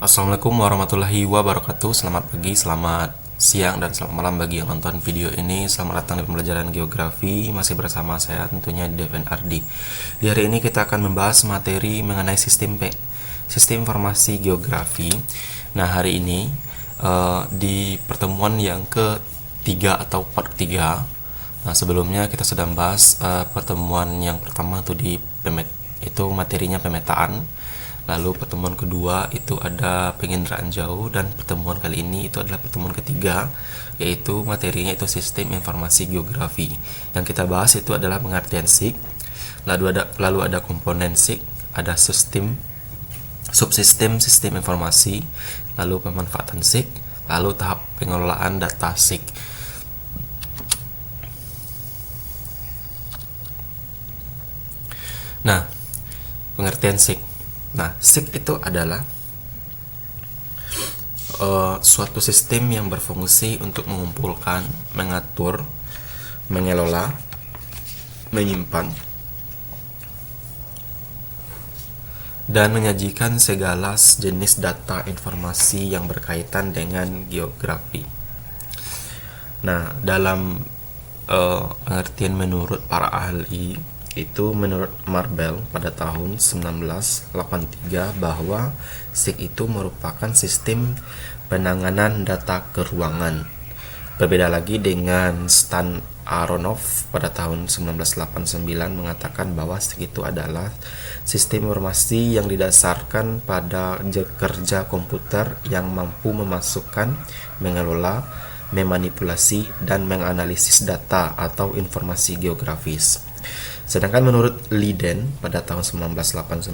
Assalamualaikum warahmatullahi wabarakatuh. Selamat pagi, selamat siang, dan selamat malam bagi yang nonton video ini. Selamat datang di pembelajaran geografi. Masih bersama saya tentunya Devin Ardi. Di hari ini kita akan membahas materi mengenai sistem informasi geografi. Nah, hari ini di pertemuan yang ketiga atau part 3. Nah, sebelumnya kita sudah membahas pertemuan yang pertama itu materinya pemetaan. Lalu pertemuan kedua itu ada penginderaan jauh, dan pertemuan kali ini itu adalah pertemuan ketiga, yaitu materinya itu sistem informasi geografi. Yang kita bahas itu adalah pengertian SIG, lalu ada komponen SIG, ada subsistem sistem informasi, lalu pemanfaatan SIG, lalu tahap pengelolaan data SIG. Nah, pengertian SIG. Nah, SIG itu adalah suatu sistem yang berfungsi untuk mengumpulkan, mengatur, mengelola, menyimpan, dan menyajikan segala jenis data informasi yang berkaitan dengan geografi. Nah, dalam pengertian menurut para ahli itu, menurut Marble pada tahun 1983, bahwa SIG itu merupakan sistem penanganan data keruangan. Berbeda lagi dengan Stan Aronoff pada tahun 1989 mengatakan bahwa SIG itu adalah sistem informasi yang didasarkan pada kerja komputer yang mampu memasukkan, mengelola, memanipulasi, dan menganalisis data atau informasi geografis. Sedangkan menurut Leiden pada tahun 1989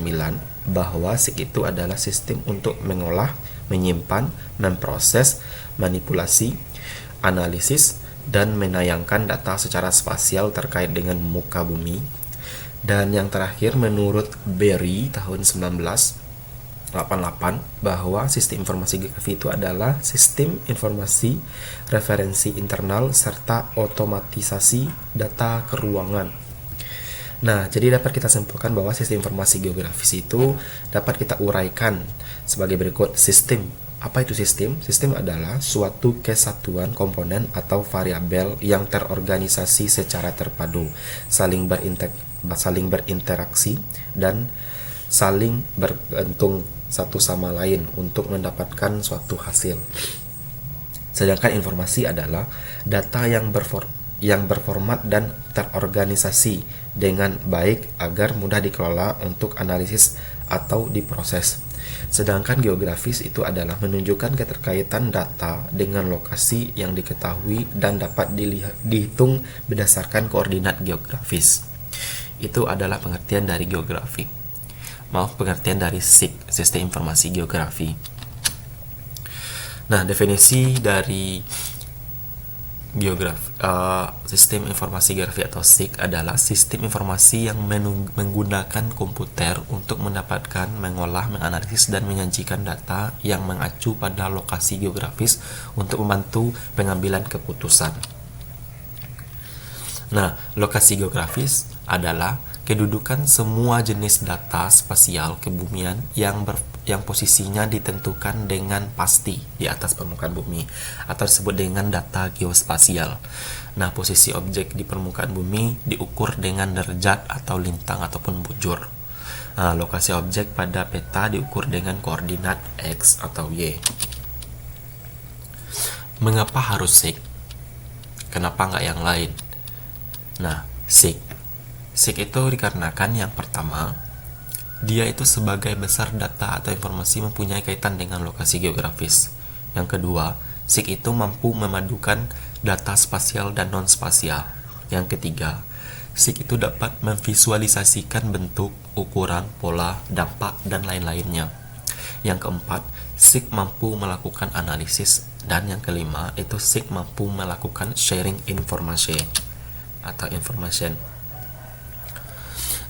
bahwa SIG itu adalah sistem untuk mengolah, menyimpan, memproses, manipulasi, analisis, dan menayangkan data secara spasial terkait dengan muka bumi. Dan yang terakhir menurut Berry tahun 1988 bahwa sistem informasi geografi itu adalah sistem informasi referensi internal serta otomatisasi data keruangan. Nah, jadi dapat kita simpulkan bahwa sistem informasi geografis itu dapat kita uraikan sebagai berikut. Sistem. Apa itu sistem? Sistem adalah suatu kesatuan komponen atau variabel yang terorganisasi secara terpadu, saling berinteraksi, dan saling bergantung satu sama lain untuk mendapatkan suatu hasil. Sedangkan informasi adalah data yang berformat dan terorganisasi dengan baik agar mudah dikelola untuk analisis atau diproses. Sedangkan geografis itu adalah menunjukkan keterkaitan data dengan lokasi yang diketahui dan dapat dihitung berdasarkan koordinat geografis. Itu adalah pengertian dari geografi. Pengertian dari SIG, sistem informasi geografi. Nah, definisi dari sistem informasi geografi atau SIG adalah sistem informasi yang menggunakan komputer untuk mendapatkan, mengolah, menganalisis, dan menyajikan data yang mengacu pada lokasi geografis untuk membantu pengambilan keputusan. Nah, lokasi geografis adalah kedudukan semua jenis data spasial kebumian yang posisinya ditentukan dengan pasti di atas permukaan bumi, atau disebut dengan data geospasial. Nah, posisi objek di permukaan bumi diukur dengan derajat atau lintang ataupun bujur. Nah, lokasi objek pada peta diukur dengan koordinat X atau Y. Mengapa harus SIG? Kenapa nggak yang lain? Nah, SIG itu dikarenakan yang pertama, dia itu sebagai besar data atau informasi mempunyai kaitan dengan lokasi geografis. Yang kedua, SIG itu mampu memadukan data spasial dan non-spasial. Yang ketiga, SIG itu dapat memvisualisasikan bentuk, ukuran, pola, dampak, dan lain-lainnya. Yang keempat, SIG mampu melakukan analisis. Dan yang kelima, itu SIG mampu melakukan sharing information atau information.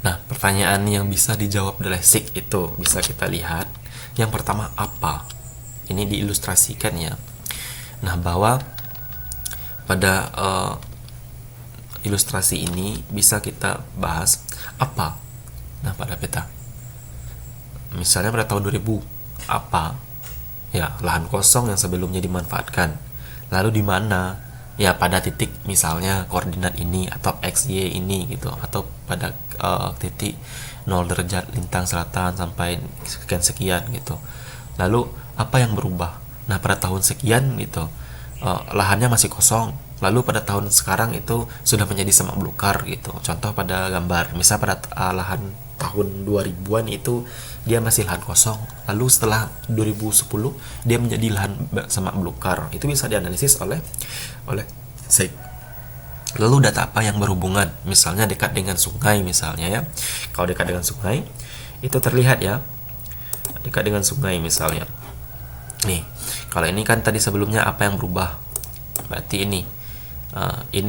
Nah, pertanyaan yang bisa dijawab oleh SIG itu bisa kita lihat. Yang pertama, apa? Ini diilustrasikan ya. Nah, bahwa pada ilustrasi ini bisa kita bahas apa. Nah, pada peta. Misalnya pada tahun 2000, apa Ya, lahan kosong yang sebelumnya dimanfaatkan. Lalu di mana? Ya, pada titik misalnya koordinat ini atau XY ini gitu, atau pada titik 0 derajat lintang selatan sampai sekian-sekian gitu. Lalu apa yang berubah? Nah, pada tahun sekian gitu, lahannya masih kosong. Lalu pada tahun sekarang itu sudah menjadi semak belukar gitu. Contoh pada gambar, misal pada lahan tahun 2000-an itu dia masih lahan kosong. Lalu setelah 2010 dia menjadi lahan semak belukar. Itu bisa dianalisis oleh SIG. Lalu data apa yang berhubungan? Misalnya dekat dengan sungai misalnya ya. Kalau dekat dengan sungai itu terlihat ya. Dekat dengan sungai misalnya. Nih, kalau ini kan tadi sebelumnya apa yang berubah? Berarti ini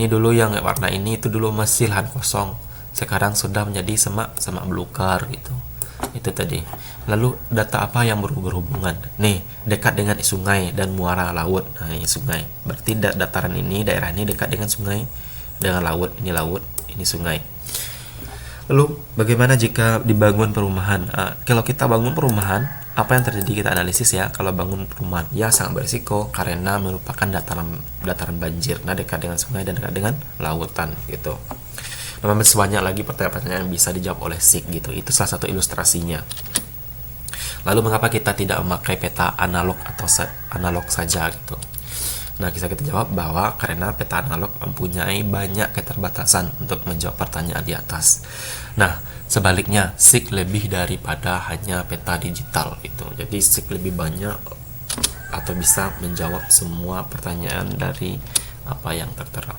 dulu yang warna ini itu dulu masih lahan kosong, sekarang sudah menjadi semak belukar gitu. Itu tadi. Lalu data apa yang berhubungan? Nih, dekat dengan sungai dan muara laut. Nah, ini sungai. Berarti dataran ini, daerah ini dekat dengan sungai, dengan laut. Ini sungai. Lalu bagaimana jika dibangun perumahan? Kalau kita bangun perumahan, apa yang terjadi? Kita analisis ya. Kalau bangun perumahan, ya sangat berisiko karena merupakan dataran banjir. Nah, dekat dengan sungai dan dekat dengan lautan gitu. Nah, masih banyak lagi pertanyaan-pertanyaan yang bisa dijawab oleh SIG gitu. Itu salah satu ilustrasinya. Lalu mengapa kita tidak memakai peta analog atau analog saja gitu? Nah, kita jawab bahwa karena peta analog mempunyai banyak keterbatasan untuk menjawab pertanyaan di atas. Nah, sebaliknya SIG lebih daripada hanya peta digital itu. Jadi SIG lebih banyak atau bisa menjawab semua pertanyaan dari apa yang tertera.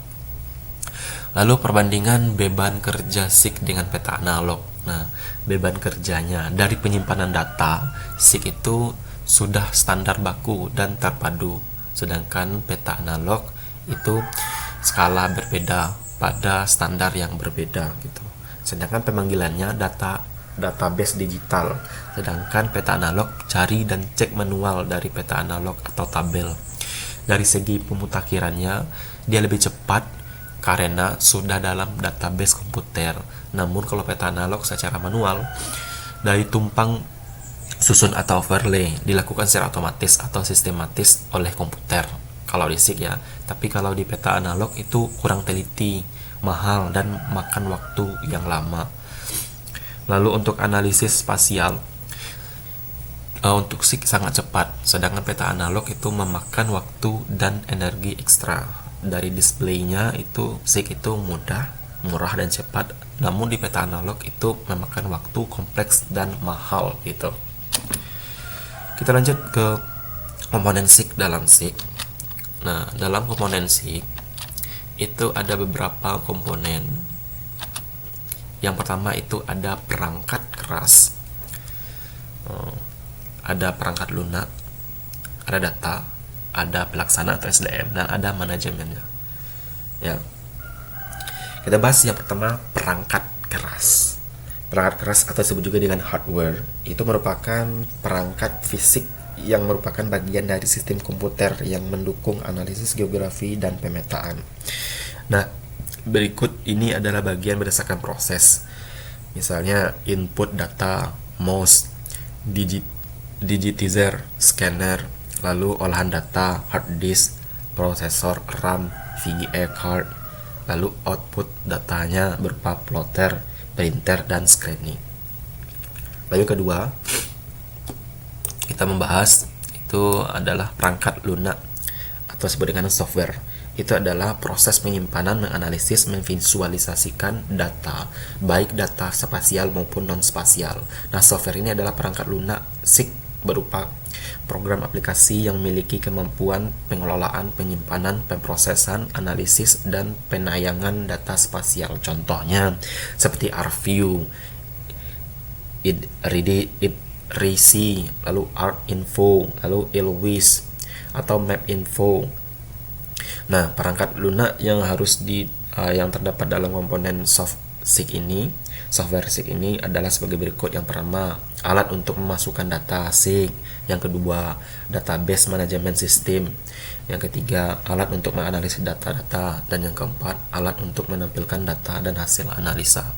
Lalu perbandingan beban kerja SIG dengan peta analog. Nah, beban kerjanya dari penyimpanan data SIG itu sudah standar baku dan terpadu. Sedangkan peta analog itu skala berbeda pada standar yang berbeda gitu. Sedangkan pemanggilannya database digital. Sedangkan peta analog cari dan cek manual dari peta analog atau tabel. Dari segi pemutakhirannya dia lebih cepat karena sudah dalam database komputer. Namun kalau peta analog secara manual dari tumpang susun atau overlay dilakukan secara otomatis atau sistematis oleh komputer kalau di SIG ya. Tapi kalau di peta analog itu kurang teliti, mahal, dan makan waktu yang lama. Lalu untuk analisis spasial, untuk SIG sangat cepat, sedangkan peta analog itu memakan waktu dan energi ekstra. Dari displaynya itu SIG itu mudah, murah, dan cepat. Namun di peta analog itu memakan waktu, kompleks, dan mahal gitu. Kita lanjut ke komponen SIG dalam SIG. Nah, dalam komponen SIG itu ada beberapa komponen. Yang pertama itu ada perangkat keras, ada perangkat lunak, ada data, ada pelaksana atau SDM, dan ada manajemennya. Ya, kita bahas yang pertama, perangkat keras. Perangkat keras atau disebut juga dengan hardware itu merupakan perangkat fisik yang merupakan bagian dari sistem komputer yang mendukung analisis geografi dan pemetaan. Nah, berikut ini adalah bagian berdasarkan proses. Misalnya input data, mouse, digitizer, scanner, lalu olahan data, hard disk, prosesor, RAM, VGA card, lalu output datanya berupa plotter, printer, dan screening. Lalu kedua, kita membahas itu adalah perangkat lunak atau disebut dengan software. Itu adalah proses penyimpanan, menganalisis, memvisualisasikan data, baik data spasial maupun non-spasial. Nah, software ini adalah perangkat lunak SIG berupa program aplikasi yang memiliki kemampuan pengelolaan, penyimpanan, pemrosesan, analisis, dan penayangan data spasial. Contohnya seperti ArcView, IDRISI, lalu ArcInfo, lalu ILWIS, atau MapInfo. Nah, perangkat lunak yang yang terdapat dalam komponen software SIG ini adalah sebagai berikut. Yang pertama, alat untuk memasukkan data SIG. Yang kedua, database manajemen sistem. Yang ketiga, alat untuk menganalisis data-data. Dan yang keempat, alat untuk menampilkan data dan hasil analisa.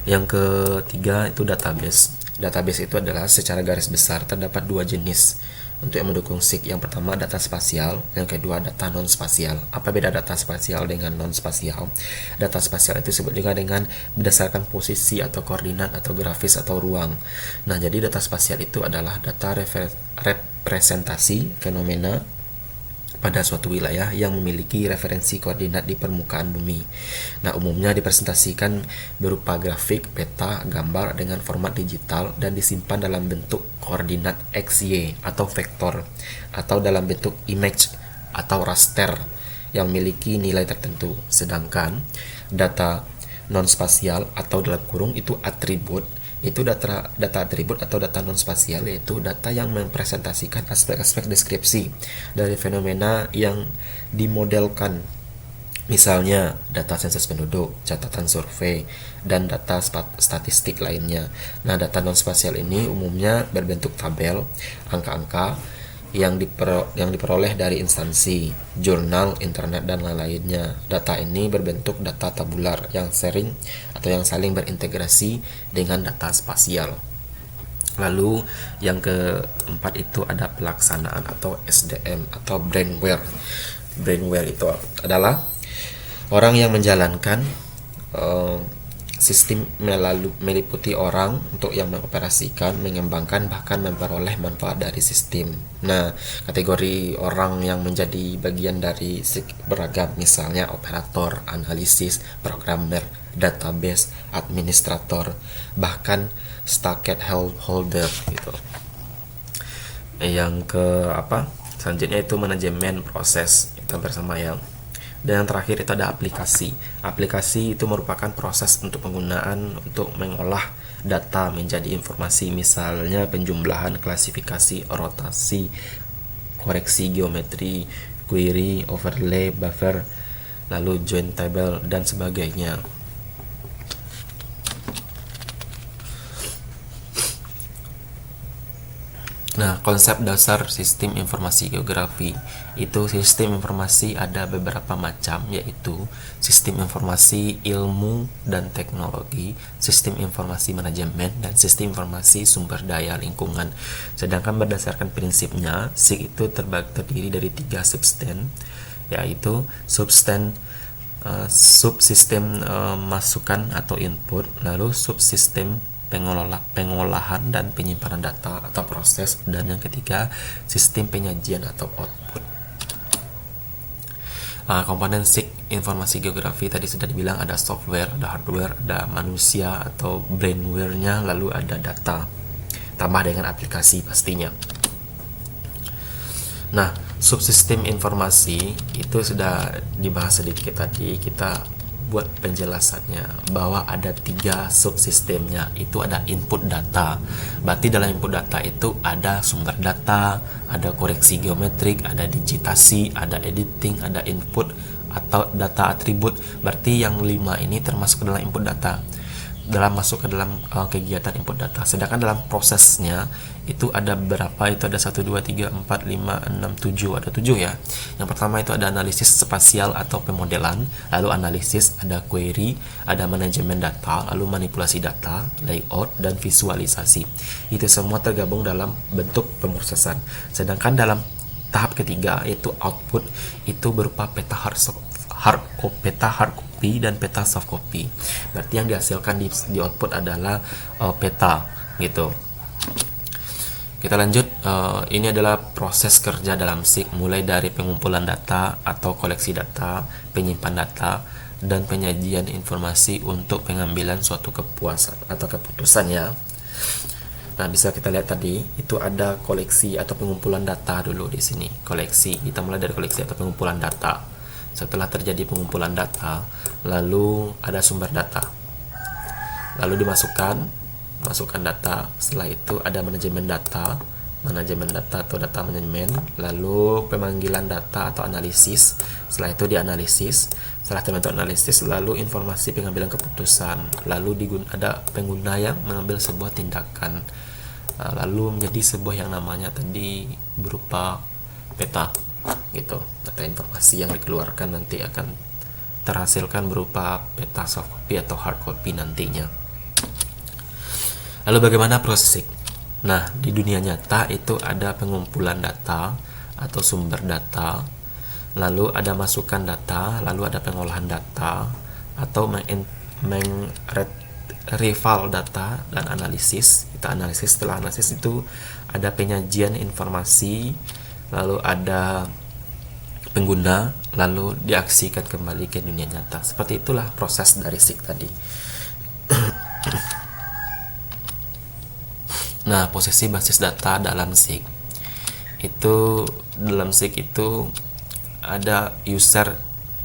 Yang ketiga itu database. Database itu adalah secara garis besar terdapat dua jenis untuk yang mendukung SIG. Yang pertama data spasial, yang kedua data non spasial. Apa beda data spasial dengan non spasial? Data spasial itu disebut juga dengan berdasarkan posisi atau koordinat atau grafis atau ruang. Nah, jadi data spasial itu adalah data representasi fenomena pada suatu wilayah yang memiliki referensi koordinat di permukaan bumi. Nah, umumnya dipresentasikan berupa grafik, peta, gambar dengan format digital dan disimpan dalam bentuk koordinat XY atau vektor, atau dalam bentuk image atau raster yang memiliki nilai tertentu. Sedangkan data non spasial atau dalam kurung itu atribut, itu data atribut atau data non spasial, yaitu data yang mempresentasikan aspek-aspek deskripsi dari fenomena yang dimodelkan, misalnya data sensus penduduk, catatan survei, dan data statistik lainnya. Nah, data non spasial ini umumnya berbentuk tabel, angka-angka yang diperoleh dari instansi, jurnal, internet, dan lain-lainnya. Data ini berbentuk data tabular yang saling berintegrasi dengan data spasial. Lalu yang keempat itu ada pelaksanaan atau SDM atau brainware. Brainware itu adalah orang yang menjalankan sistem meliputi orang untuk yang mengoperasikan, mengembangkan, bahkan memperoleh manfaat dari sistem. Nah, kategori orang yang menjadi bagian dari beragam, misalnya operator, analisis, programmer, database, administrator, bahkan stacket holder gitu. Yang selanjutnya itu manajemen proses, itu bersama yang. Dan yang terakhir itu ada aplikasi. Aplikasi itu merupakan proses untuk penggunaan untuk mengolah data menjadi informasi, misalnya penjumlahan, klasifikasi, rotasi, koreksi geometri, query, overlay, buffer, lalu join table, dan sebagainya. Nah, konsep dasar sistem informasi geografi itu, sistem informasi ada beberapa macam, yaitu sistem informasi ilmu dan teknologi, sistem informasi manajemen, dan sistem informasi sumber daya lingkungan. Sedangkan berdasarkan prinsipnya, SIG itu terdiri dari 3 subsistem, yaitu subsistem masukan atau input, lalu subsistem pengolahan dan penyimpanan data atau proses, dan yang ketiga sistem penyajian atau output. Komponen SIG informasi geografi tadi sudah dibilang ada software, ada hardware, ada manusia atau brainware-nya, lalu ada data, tambah dengan aplikasi pastinya. Nah, subsistem informasi itu sudah dibahas sedikit tadi, kita buat penjelasannya bahwa ada 3 subsistemnya. Itu ada input data, berarti dalam input data itu ada sumber data, ada koreksi geometrik, ada digitasi, ada editing, ada input atau data atribut. Berarti yang 5 ini termasuk dalam input data, masuk ke dalam kegiatan input data. Sedangkan dalam prosesnya itu ada berapa? Itu ada 1, 2, 3, 4, 5, 6, 7. Ada 7 ya. Yang pertama itu ada analisis spasial atau pemodelan, lalu analisis, ada query, ada manajemen data, lalu manipulasi data, layout, dan visualisasi. Itu semua tergabung dalam bentuk pemrosesan. Sedangkan dalam tahap ketiga yaitu output, itu berupa peta hard copy dan peta soft copy. Berarti yang dihasilkan di output adalah peta gitu. Kita lanjut, ini adalah proses kerja dalam SIG, mulai dari pengumpulan data atau koleksi data, penyimpan data, dan penyajian informasi untuk pengambilan suatu keputusan atau keputusan ya. Nah, bisa kita lihat tadi itu ada koleksi atau pengumpulan data dulu di sini. Koleksi, kita mulai dari koleksi atau pengumpulan data. Setelah terjadi pengumpulan data, lalu ada sumber data, lalu masukkan data. Setelah itu ada manajemen data atau data manajemen, lalu pemanggilan data atau analisis. Setelah itu dianalisis. Setelah terbentuk analisis, lalu informasi pengambilan keputusan, lalu ada pengguna yang mengambil sebuah tindakan, lalu menjadi sebuah yang namanya tadi berupa peta gitu. Data informasi yang dikeluarkan nanti akan terhasilkan berupa peta soft copy atau hard copy nantinya. Lalu bagaimana processing? Nah, di dunia nyata itu ada pengumpulan data atau sumber data, lalu ada masukan data, lalu ada pengolahan data, atau retrieval data dan analisis. Kita analisis, setelah analisis itu ada penyajian informasi, lalu ada pengguna, lalu diaksikan kembali ke dunia nyata. Seperti itulah proses dari SIG tadi. Nah, posisi basis data dalam SIG itu ada user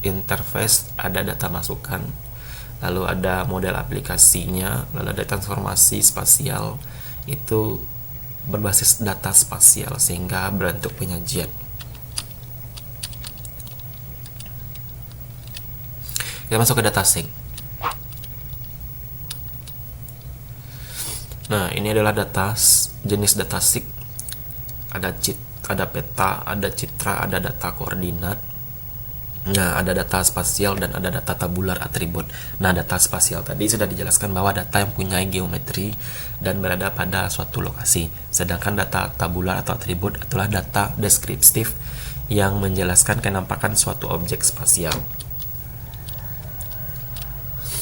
interface, ada data masukan, lalu ada model aplikasinya, lalu ada transformasi spasial, itu berbasis data spasial sehingga berbentuk penyajian. Kita masuk ke data SIG. Nah, ini adalah jenis data SIG. Ada peta, ada citra, ada data koordinat. Nah, ada data spasial dan ada data tabular atribut. Nah, data spasial tadi sudah dijelaskan bahwa data yang punya geometri dan berada pada suatu lokasi. Sedangkan data tabular atau atribut adalah data deskriptif yang menjelaskan kenampakan suatu objek spasial.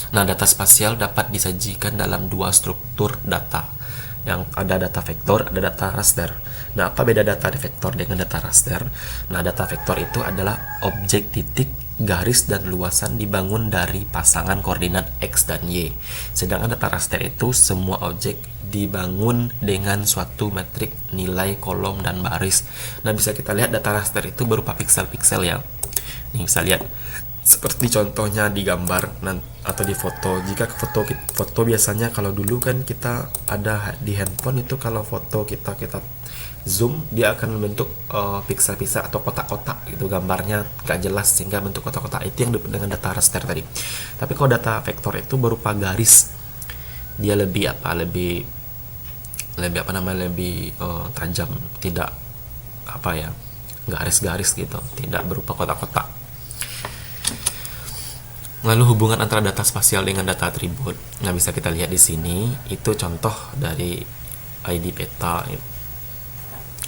Nah, data spasial dapat disajikan dalam dua struktur data. Yang ada data vektor, ada data raster. Nah, apa beda data vektor dengan data raster? Nah, data vektor itu adalah objek titik, garis, dan luasan dibangun dari pasangan koordinat X dan Y. Sedangkan data raster itu semua objek dibangun dengan suatu metrik nilai kolom dan baris. Nah, bisa kita lihat data raster itu berupa piksel-piksel ya. Nih, bisa lihat seperti contohnya di gambar atau di foto. Jika foto biasanya kalau dulu kan kita ada di handphone itu, kalau foto kita zoom, dia akan membentuk piksel-piksel atau kotak-kotak gitu, gambarnya gak jelas sehingga bentuk kotak-kotak. Itu yang dengan data raster tadi. Tapi kalau data vektor itu berupa garis, dia lebih tajam, tidak garis-garis gitu, tidak berupa kotak-kotak. Lalu hubungan antara data spasial dengan data atribut. Nah, bisa kita lihat di sini, itu contoh dari ID peta.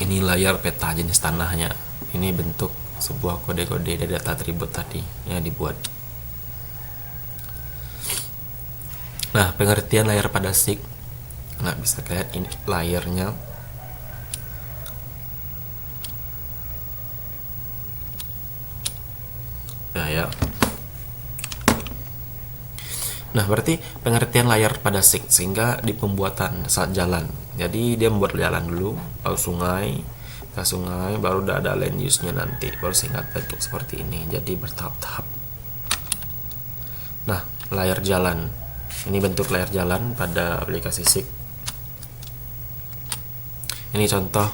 Ini layar peta jenis tanahnya. Ini bentuk sebuah kode-kode dari data atribut tadi yang dibuat. Nah, pengertian layar pada SIG. Nah, bisa kita lihat ini layarnya. Nah, ya. Nah, berarti pengertian layar pada SIG sehingga di pembuatan saat jalan. Jadi dia membuat jalan dulu, lalu sungai, baru udah ada land use-nya nanti, baru sehingga bentuk seperti ini. Jadi bertahap-tahap. Nah, layar jalan. Ini bentuk layar jalan pada aplikasi SIG. Ini contoh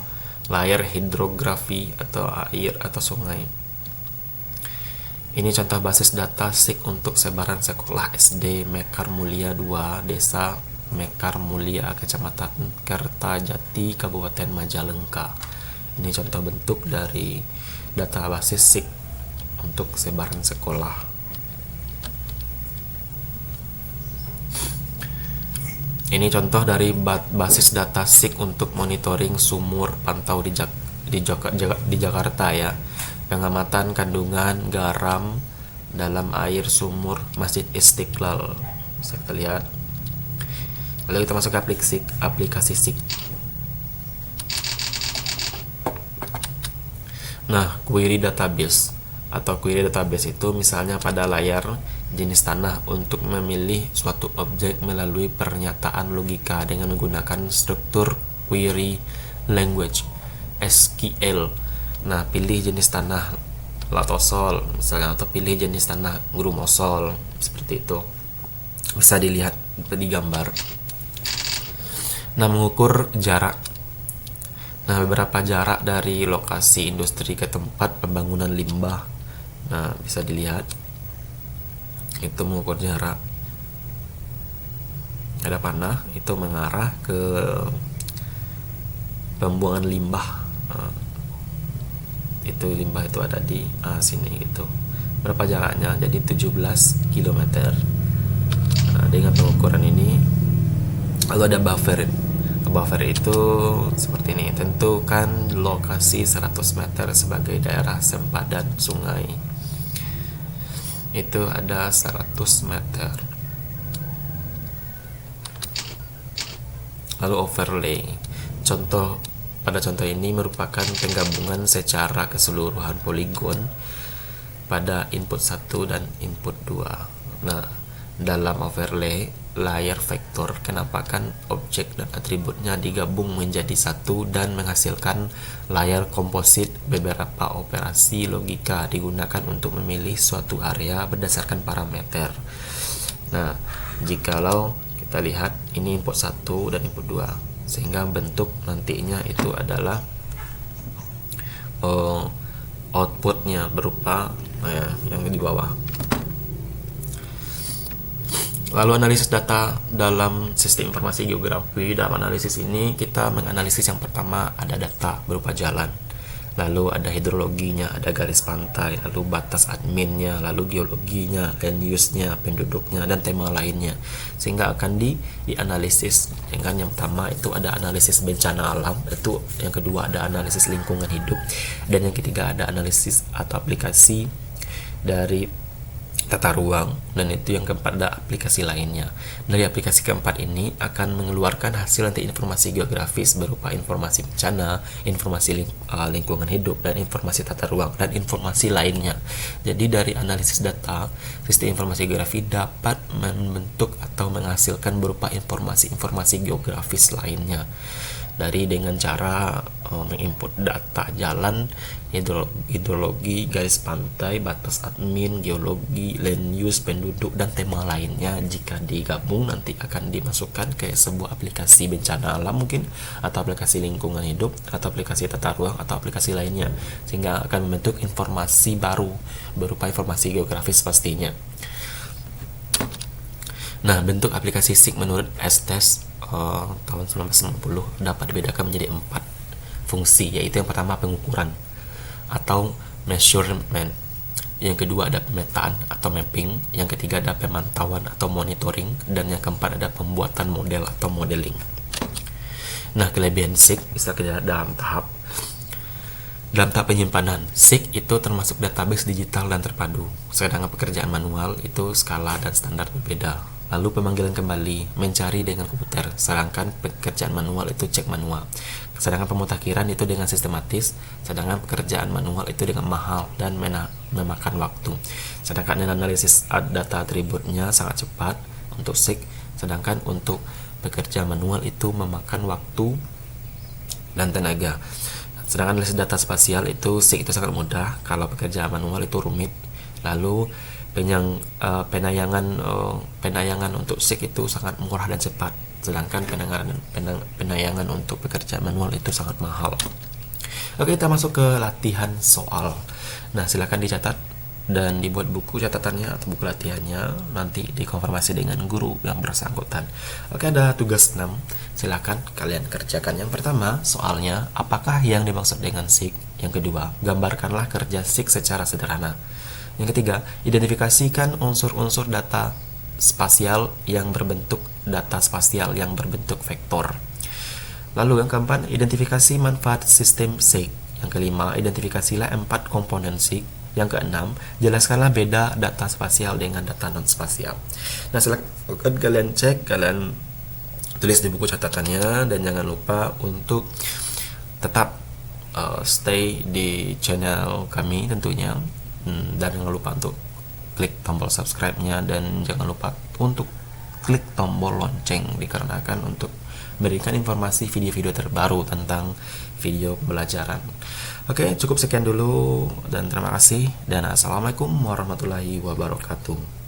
layar hidrografi atau air atau sungai. Ini contoh basis data SIG untuk sebaran sekolah SD Mekar Mulia 2, Desa Mekar Mulia, Kecamatan Kertajati, Kabupaten Majalengka. Ini contoh bentuk dari data basis SIG untuk sebaran sekolah. Ini contoh dari basis data SIG untuk monitoring sumur pantau di Jakarta ya. Pengamatan kandungan garam dalam air sumur Masjid Istiqlal. Bisa kita lihat. Lalu kita masuk ke aplikasi SIG. Nah, query database atau query database itu misalnya pada layar jenis tanah untuk memilih suatu objek melalui pernyataan logika dengan menggunakan struktur query language SQL. Nah, pilih jenis tanah latosol misalnya, atau pilih jenis tanah grumosol, seperti itu. Bisa dilihat di gambar. Nah, mengukur jarak. Nah, beberapa jarak dari lokasi industri ke tempat pembangunan limbah. Nah, bisa dilihat. Itu mengukur jarak. Ada panah, itu mengarah ke pembuangan limbah. Nah, itu limbah itu ada di sini gitu. Berapa jaraknya? Jadi 17 km. Nah, dengan pengukuran ini Lalu ada buffer. Buffer itu seperti ini. Tentukan lokasi 100 meter sebagai daerah sempadan sungai. Itu ada 100 meter. Lalu overlay. Pada contoh ini merupakan penggabungan secara keseluruhan poligon pada input 1 dan input 2. Nah, dalam overlay layer vektor kenapakan objek dan atributnya digabung menjadi satu dan menghasilkan layar komposit. Beberapa operasi logika digunakan untuk memilih suatu area berdasarkan parameter. Nah, jikalau kita lihat ini input 1 dan input 2, sehingga bentuk nantinya itu adalah outputnya berupa yang di bawah. Lalu analisis data dalam sistem informasi geografi. Dalam analisis ini kita menganalisis yang pertama ada data berupa jalan, lalu ada hidrologinya, ada garis pantai, lalu batas adminnya, lalu geologinya, land use-nya, penduduknya, dan tema lainnya, sehingga akan dianalisis. Dengan yang pertama itu ada analisis bencana alam, itu yang kedua ada analisis lingkungan hidup, dan yang ketiga ada analisis atau aplikasi dari tata ruang, dan itu yang keempat ada aplikasi lainnya. Dari aplikasi keempat ini akan mengeluarkan hasil nanti informasi geografis berupa informasi bencana, informasi lingkungan hidup, dan informasi tata ruang, dan informasi lainnya. Jadi dari analisis data, sistem informasi geografi dapat membentuk atau menghasilkan berupa informasi-informasi geografis lainnya. Dengan cara menginput data jalan, hidrologi, garis pantai, batas admin, geologi, land use, penduduk, dan tema lainnya. Jika digabung nanti akan dimasukkan ke sebuah aplikasi bencana alam mungkin, atau aplikasi lingkungan hidup, atau aplikasi tata ruang, atau aplikasi lainnya, sehingga akan membentuk informasi baru berupa informasi geografis pastinya. Nah, bentuk aplikasi SIG menurut Estes tahun 1990 dapat dibedakan menjadi 4 fungsi, yaitu yang pertama pengukuran atau measurement, yang kedua ada pemetaan atau mapping, yang ketiga ada pemantauan atau monitoring, dan yang keempat ada pembuatan model atau modeling. Nah, kelebihan SIG bisa kita dalam tahap penyimpanan. SIG itu termasuk database digital dan terpadu, sedangkan pekerjaan manual itu skala dan standar berbeda. Lalu pemanggilan kembali, mencari dengan komputer, sedangkan pekerjaan manual itu cek manual. Sedangkan pemutakhiran itu dengan sistematis, sedangkan pekerjaan manual itu dengan mahal dan memakan waktu. Sedangkan analisis data atributnya sangat cepat untuk SIG, sedangkan untuk pekerjaan manual itu memakan waktu dan tenaga. Sedangkan analisis data spasial itu SIG itu sangat mudah, kalau pekerjaan manual itu rumit. Lalu penayangan untuk SIG itu sangat murah dan cepat, sedangkan penayangan untuk pekerjaan manual itu sangat mahal. Oke, kita masuk ke latihan soal. Nah, silakan dicatat dan dibuat buku catatannya atau buku latihannya, nanti dikonfirmasi dengan guru yang bersangkutan. Oke, ada tugas 6, silakan kalian kerjakan. Yang pertama, soalnya apakah yang dimaksud dengan SIG? Yang kedua, gambarkanlah kerja SIG secara sederhana. Yang ketiga, identifikasikan unsur-unsur data spasial yang berbentuk vektor. Lalu yang keempat, identifikasi manfaat sistem SIG. Yang kelima, identifikasilah 4 komponen SIG. Yang keenam, jelaskanlah beda data spasial dengan data non-spasial. Nah, silakan kalian cek, kalian tulis di buku catatannya, dan jangan lupa untuk tetap stay di channel kami tentunya. Dan jangan lupa untuk klik tombol subscribe-nya, dan jangan lupa untuk klik tombol lonceng, dikarenakan untuk memberikan informasi video-video terbaru tentang video pembelajaran. Oke, cukup sekian dulu, dan terima kasih, dan assalamualaikum warahmatullahi wabarakatuh.